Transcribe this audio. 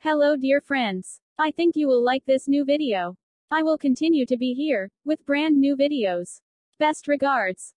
Hello dear friends. I think you will like this new video. I will continue to be here, with brand new videos. Best regards.